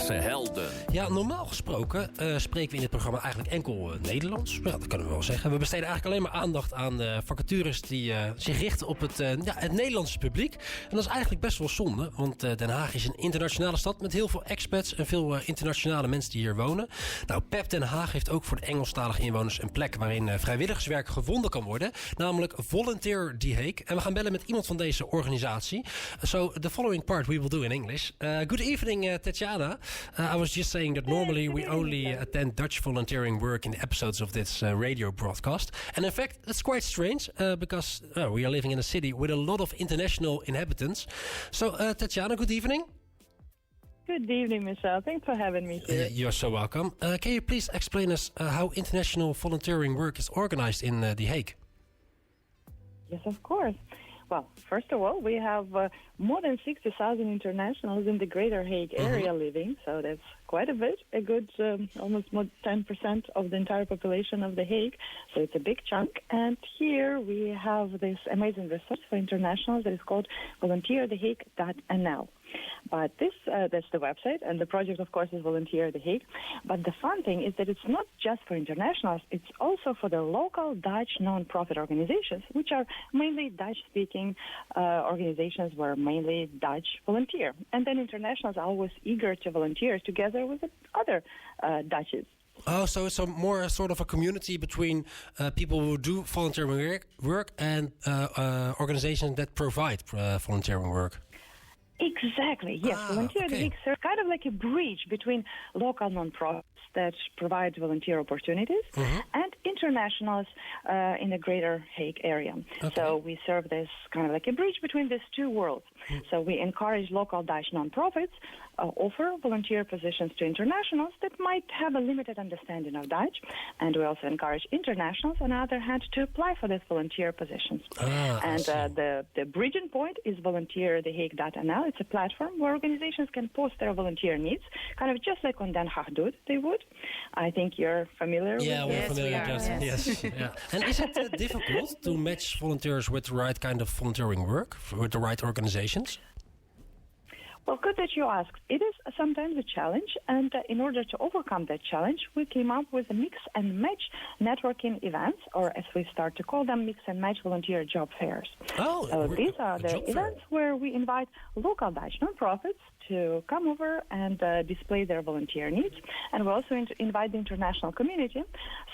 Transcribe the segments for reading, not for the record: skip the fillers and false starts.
Haagse Helden. Ja, normaal gesproken spreken we in dit programma eigenlijk enkel Nederlands. Ja, dat kunnen we wel zeggen. We besteden eigenlijk alleen maar aandacht aan vacatures die zich richten op het Nederlandse publiek. En dat is eigenlijk best wel zonde, want Den Haag is een internationale stad met heel veel expats en veel internationale mensen die hier wonen. Nou, PEP Den Haag heeft ook voor de Engelstalige inwoners een plek waarin vrijwilligerswerk gevonden kan worden, namelijk Volunteer The Hague. En we gaan bellen met iemand van deze organisatie. So, the following part we will do in English. Good evening, Tatjana. I was just saying that normally we only attend Dutch volunteering work in the episodes of this radio broadcast. And in fact, that's quite strange because we are living in a city with a lot of international inhabitants. So, Tatjana, good evening. Good evening, Michelle. Thanks for having me here. You're so welcome. Can you please explain us how international volunteering work is organized in The Hague? Yes, of course. Well, first of all, we have more than 60,000 internationals in the Greater Hague area living, so that's quite a bit, a good almost more 10% of the entire population of The Hague, so it's a big chunk. And here we have this amazing resource for internationals that is called volunteerthehague.nl. But that's the website, and the project, of course, is Volunteer The Hague. But the fun thing is that it's not just for internationals, it's also for the local Dutch non-profit organizations, which are mainly Dutch-speaking organizations where mainly Dutch volunteer. And then internationals are always eager to volunteer together with the other Dutchies. Oh, so it's more sort of a community between people who do volunteering work and organizations that provide volunteering work. Exactly, yes. Volunteer The Hague is kind of like a bridge between local non-profits that provide volunteer opportunities and internationals in the Greater Hague area. Okay. So we serve this kind of like a bridge between these two worlds. So we encourage local Dutch non-profits offer volunteer positions to internationals that might have a limited understanding of Dutch, and we also encourage internationals, on the other hand, to apply for these volunteer positions. And the bridging point is volunteerthehague.nl. It's a platform where organizations can post their volunteer needs, kind of just like on Den Haag they would. I think you're familiar with that. Yeah, we're familiar with that. Yes. Yeah. And is it difficult to match volunteers with the right kind of volunteering work, with the right organizations? Well, good that you asked. It is sometimes a challenge, and in order to overcome that challenge, we came up with a mix and match networking events, or as we start to call them, mix and match volunteer job fairs. So these are the events where we invite local Dutch nonprofits to come over and display their volunteer needs, and we also invite the international community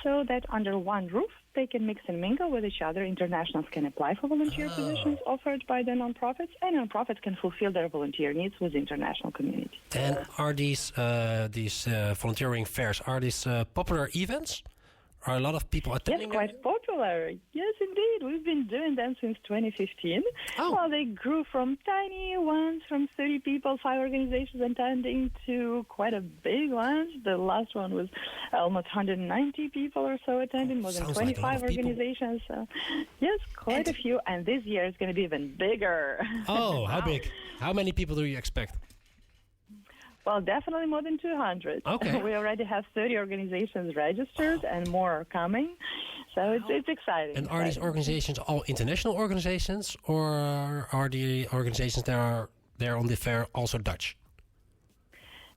so that under one roof they can mix and mingle with each other. Internationals can apply for volunteer positions offered by the nonprofits, and nonprofits can fulfill their volunteer needs with the international community. And are these volunteering fairs, are these popular events? Are a lot of people attending? Yes, quite popular. Yes, indeed. We've been doing them since 2015. Well, they grew from tiny ones, from 30 people, 5 organizations attending, to quite a big ones. The last one was almost 190 people or so attending, more than 25 organizations. So, yes, quite a few. And this year is going to be even bigger. Oh, how big? How many people do you expect? Well, definitely more than 200. Okay. We already have 30 organizations registered and more are coming. So it's exciting. And are these organizations all international organizations, or are the organizations that are there on the fair also Dutch?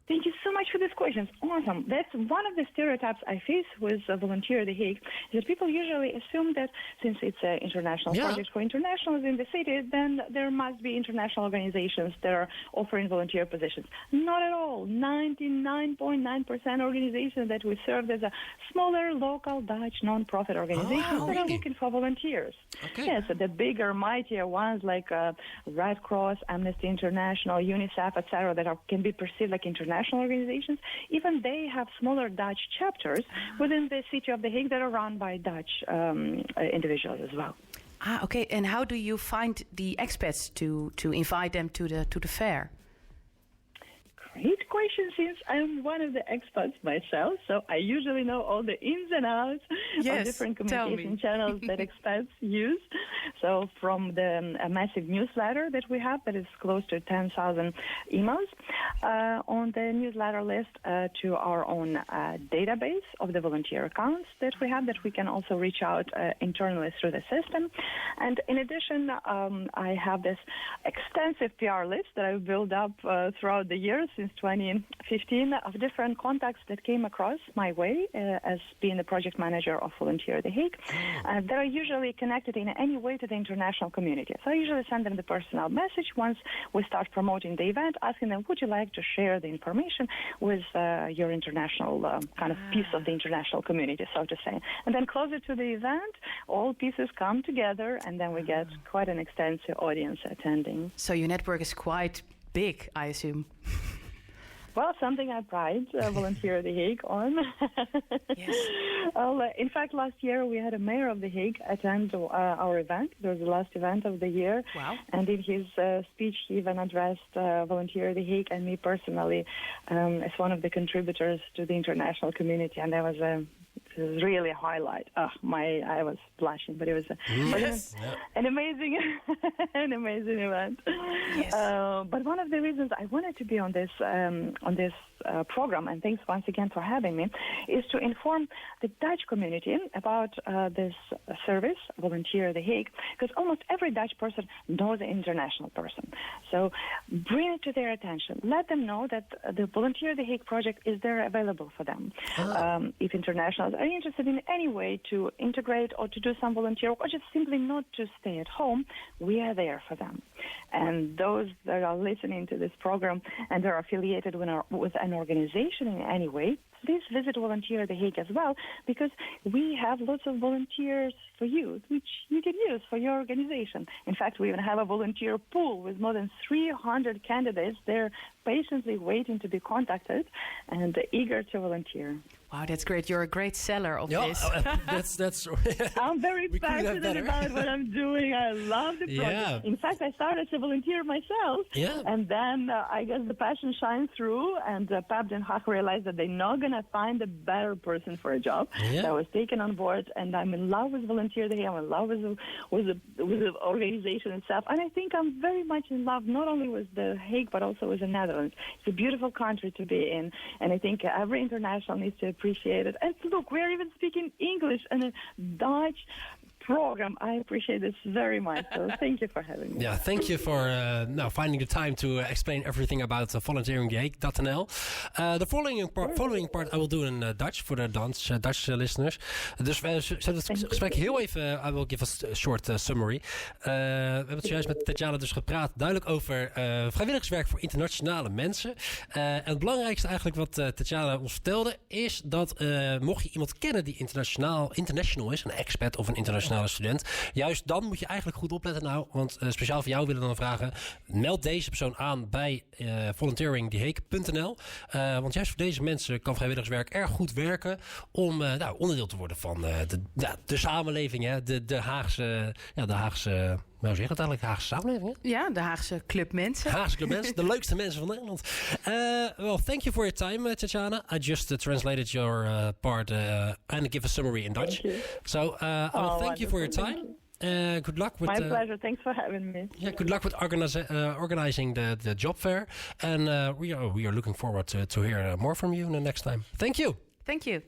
Thank you so much for this question. Awesome. That's one of the stereotypes I face with Volunteer The Hague, is that people usually assume that since it's an international project for internationals in the city, then there must be international organizations that are offering volunteer positions. Not at all. 99.9% organizations that we serve as a smaller local Dutch non-profit organizations that are looking for volunteers. Okay. Yeah, so the bigger, mightier ones like Red Cross, Amnesty International, UNICEF, etc., that can be perceived like international organizations, even they have smaller Dutch chapters within the city of The Hague that are run by Dutch individuals as well. Okay. And how do you find the expats to invite them to the fair? Great question, since I'm one of the expats myself, so I usually know all the ins and outs of different communication channels that expats use. So from the massive newsletter that we have, that is close to 10,000 emails on the newsletter list, to our own database of the volunteer accounts that we have, that we can also reach out internally through the system. And in addition, I have this extensive PR list that I've built up throughout the years since since 2015 of different contacts that came across my way as being the project manager of Volunteer The Hague. That are usually connected in any way to the international community. So I usually send them the personal message once we start promoting the event, asking them, would you like to share the information with your international kind of piece of the international community, so to say. And then closer to the event, all pieces come together, and then we get quite an extensive audience attending. So your network is quite big, I assume. Well, something I pride Volunteer The Hague on. Yes. Well, in fact, last year we had a mayor of The Hague attend our event. It was the last event of the year. Wow. And in his speech, he even addressed Volunteer The Hague and me personally as one of the contributors to the international community. And that was it was really a highlight. I was blushing, but it was an amazing, an amazing event. Yes. But one of the reasons I wanted to be on this program, and thanks once again for having me, is to inform the Dutch community about this service, Volunteer The Hague, because almost every Dutch person knows an international person. So bring it to their attention. Let them know that the Volunteer The Hague project is there available for them. If internationals are interested in any way to integrate or to do some volunteer work, or just simply not to stay at home, we are there for them. And those that are listening to this program and are affiliated with an organization in any way, please visit Volunteer The Hague as well, because we have lots of volunteers for you, which you can use for your organization. In fact, we even have a volunteer pool with more than 300 candidates. They're patiently waiting to be contacted and eager to volunteer. Wow, that's great. You're a great seller of this. That's. I'm very passionate about what I'm doing. I love the project. Yeah. In fact, I started to volunteer myself. Yeah. And then I guess the passion shined through, and Pab Den Haag realized that they're not going to find a better person for a job. Yeah. So I was taken on board, and I'm in love with Volunteer The Hague. I'm in love with the organization itself. And I think I'm very much in love not only with The Hague, but also with the Netherlands. It's a beautiful country to be in, and I think every international needs to appreciate it. And look, we're even speaking English and a Dutch program. I appreciate this very much. So thank you for having me. Yeah, thank you for finding the time to explain everything about volunteeringthehague.nl. The following part I will do in Dutch voor de Dutch listeners. Dus we zetten het gesprek heel even. I will give a short summary. We hebben het zojuist met Tatjana dus gepraat, duidelijk over vrijwilligerswerk voor internationale mensen. En het belangrijkste eigenlijk wat Tatjana ons vertelde is dat mocht je iemand kennen die international is, een expat of een internationale student, juist dan moet je eigenlijk goed opletten. Nou, want speciaal voor jou willen we dan vragen, meld deze persoon aan bij volunteeringthehague.nl. Want juist voor deze mensen kan vrijwilligerswerk erg goed werken om onderdeel te worden van de samenleving, hè? De Haagse, hoe zeg je dat eigenlijk? Haagse samenleving, hè? Ja, de Haagse club mensen. Haagse club mensen, de leukste mensen van Nederland. Well, thank you for your time, Tatjana. I just translated your part and give a summary in Dutch. So I will thank you for your time. Good luck with... My pleasure. Thanks for having me. Yeah, good luck with organizing the job fair. And we are looking forward to hear more from you the next time. Thank you. Thank you.